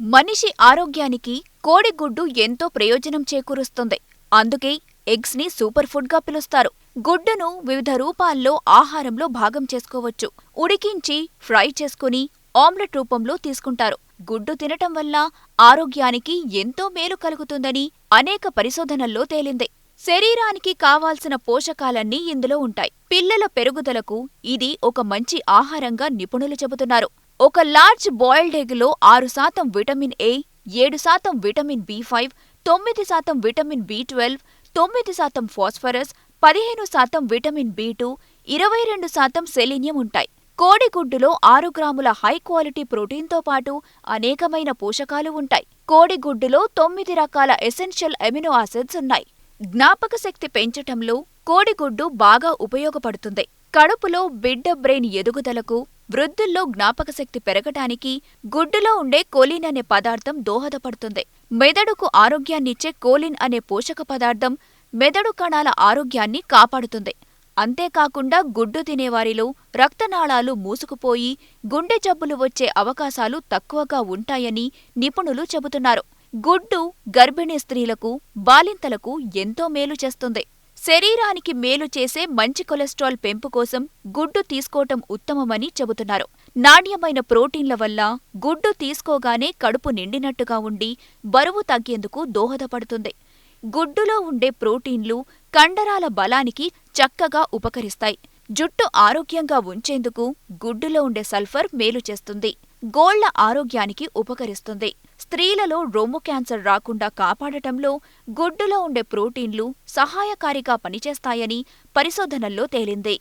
మనిషి ఆరోగ్యానికి కోడిగుడ్డు ఎంతో ప్రయోజనం చేకూరుస్తుంది. అందుకే ఎగ్స్ ని సూపర్ ఫుడ్ గా పిలుస్తారు. గుడ్డును వివిధ రూపాల్లో ఆహారంలో భాగం చేసుకోవచ్చు. ఉడికించి, ఫ్రై చేసుకుని, ఆమ్లెట్ రూపంలో తీసుకుంటారు. గుడ్డు తినటం వల్ల ఆరోగ్యానికి ఎంతో మేలు కలుగుతుందని అనేక పరిశోధనల్లో తేలింది. శరీరానికి కావాల్సిన పోషకాలన్నీ ఇందులో ఉంటాయి. పిల్లల పెరుగుదలకు ఇది ఒక మంచి ఆహారంగా నిపుణులు చెబుతున్నారు. ఒక లార్జ్ బాయిల్డ్ ఎగ్ లో 6% vitamin A, 7% vitamin B five, 9% vitamin బి12, 9% ఫాస్ఫరస్, 15% విటమిన్ బి2, 22% సెలీనియం ఉంటాయి. కోడిగుడ్డులో 6 గ్రాముల హై క్వాలిటీ ప్రోటీన్తో పాటు అనేకమైన పోషకాలు ఉంటాయి. కోడిగుడ్డులో 9 రకాల ఎసెన్షియల్ అమినో ఆసిడ్స్ ఉన్నాయి. జ్ఞాపకశక్తి పెంచటంలో కోడిగుడ్డు బాగా ఉపయోగపడుతుంది. కడుపులో బిడ్డ బ్రెయిన్ ఎదుగుదలకు, వృద్ధుల్లో జ్ఞాపకశక్తి పెరగటానికి గుడ్డులో ఉండే కోలిన్ అనే పదార్థం దోహదపడుతుంది. మెదడుకు ఆరోగ్యాన్నిచ్చే కోలిన్ అనే పోషక పదార్థం మెదడు కణాల ఆరోగ్యాన్ని కాపాడుతుంది. అంతేకాకుండా గుడ్డు తినేవారిలో రక్తనాళాలు మూసుకుపోయి గుండె జబ్బులు వచ్చే అవకాశాలు తక్కువగా ఉంటాయని నిపుణులు చెబుతున్నారు. గుడ్డు గర్భిణీ స్త్రీలకు, బాలింతలకు ఎంతో మేలు చేస్తుంది. శరీరానికి మేలు చేసే మంచి కొలెస్ట్రాల్ పెంపు కోసం గుడ్డు తీసుకోవటం ఉత్తమమని చెబుతున్నారు. నాణ్యమైన ప్రోటీన్ల వల్ల గుడ్డు తీసుకోగానే కడుపు నిండినట్టుగా ఉండి బరువు తగ్గేందుకు దోహదపడుతుంది. గుడ్డులో ఉండే ప్రోటీన్లు కండరాల బలానికి చక్కగా ఉపకరిస్తాయి. జుట్టు ఆరోగ్యంగా ఉంచేందుకు గుడ్డులో ఉండే సల్ఫర్ మేలు చేస్తుంది. గోళ్ల ఆరోగ్యానికి ఉపకరిస్తుంది. స్త్రీలలో రొమ్ము క్యాన్సర్ రాకుండా కాపాడటంలో గుడ్డులో ఉండే ప్రోటీన్లు సహాయకారిగా పనిచేస్తాయని పరిశోధనల్లో తేలింది.